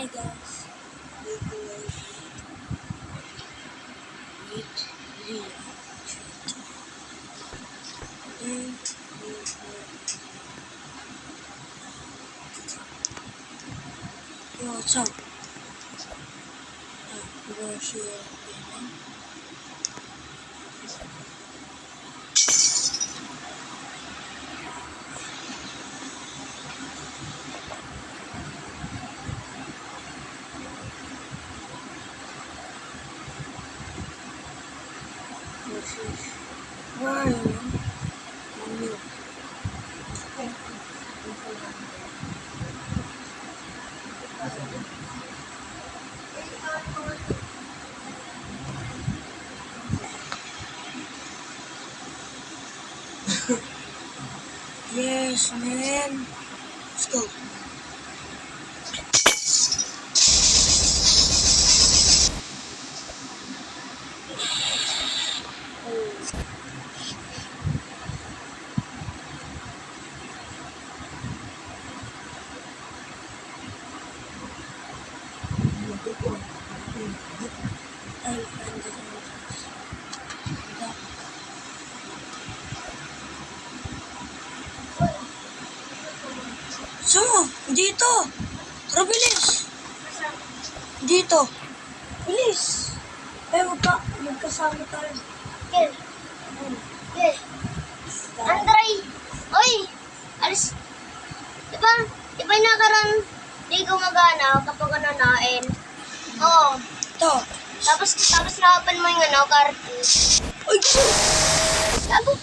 Hi guys, with Ria. Yo, what's up? We're gonna show you gaming. Where are you, man? I'm new. Yes, man. Let's go. So, dito. Tara, bilis. Dito. Bilis. Magkasama tayo. Gil. Gil. Andray. Oy. Alis. Diba yung nakaran di gumagana kapag nanain? Oo. Ito. Tapos na-open mo yung cartridge. Uy! Sabi.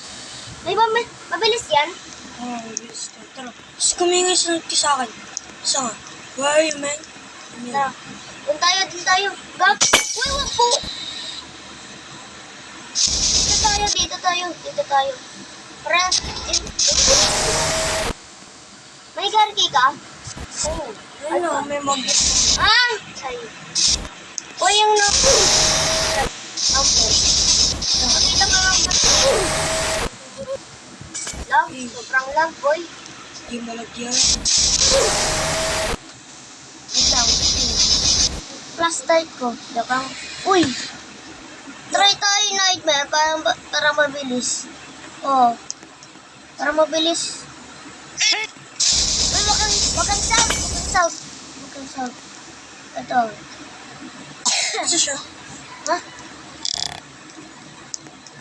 May mabilis yan? Oh, bilis ka. Tara. Tapos kumingay sa akin. Isa nga. Where are you, man? Tara. Doon tayo. Gag. Uy, wag po. Dito tayo. Para, may garki ka? Oh, ano? May mag... Ah! Sa'yo. Uy, yung no... Okay. Nakita mo lang ba? Lag, sobrang lag, boy. Di malagyan. Wait lang. Plus start ko. Dakang... Uy! Try tayo nightmare para mabilis. Oh. Para mabilis. Uy, wag kang south. Ito. Kasi siya. Ha?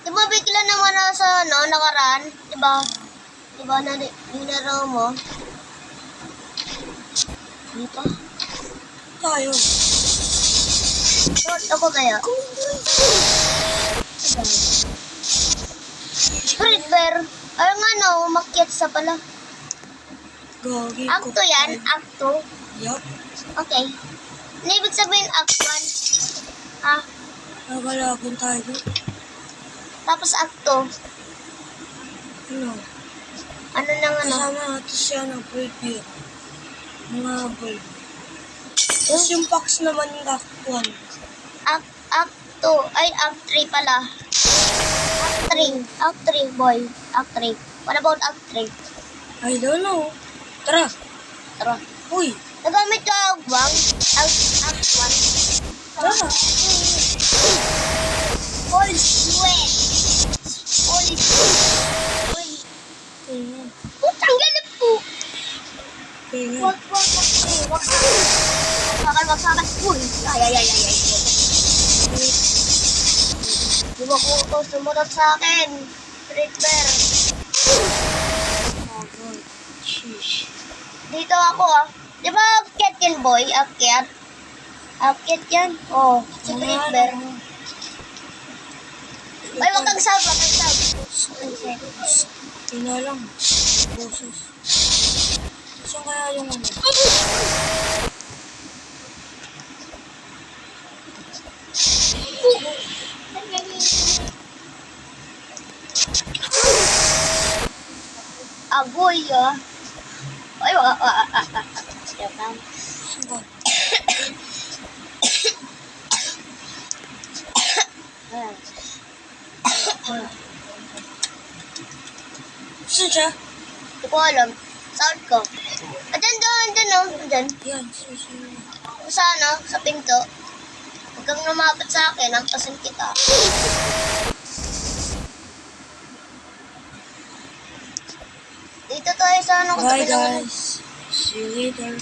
Diba bigla naman na sa nakaraan? Diba na dinaraw mo? Dito? Tayo. Ako kaya? Spirit bear. Ay nga no, umakyat sa pala. Gagi. Acto yan? Acto? Yup. Okay. Ano ibig sabihin act 1? Ha? Nagalagon tayo. Tapos acto? Ano? Ano nang ano? Kasama natin siya ng preview. Mga boy. Tapos yung box naman yung act 1. Act 2. Ay, act 3 pala. Act 3, boy. Act 3. What about act 3? I don't know. Tara. Uy. Nagamit ka act 1. Tara. Holy sweat. Uy. Tingnan. Putang ganip po. Tingnan. Wag sa akin. Uy. Ay. Di ba ko sumunod sa akin? Spirit bear. Oh god. Sheesh. Dito ako Di ba akyat yan, boy? Akyat yan. Oh, spirit bear. Ay, wag kang sab. Tingnan lang. Boses. Saan kaya yung ano? Agoy, Ay, Saan? Saan siya? Hindi ko alam. Sound ko. Andyan Ayun o, dyan. Yan, susunod. Sa ano, sa pinto. Huwag kang lumapit sa akin, hampasin kita. Dito tayo sa ano, Bye katabi ng ano. guys. See you later.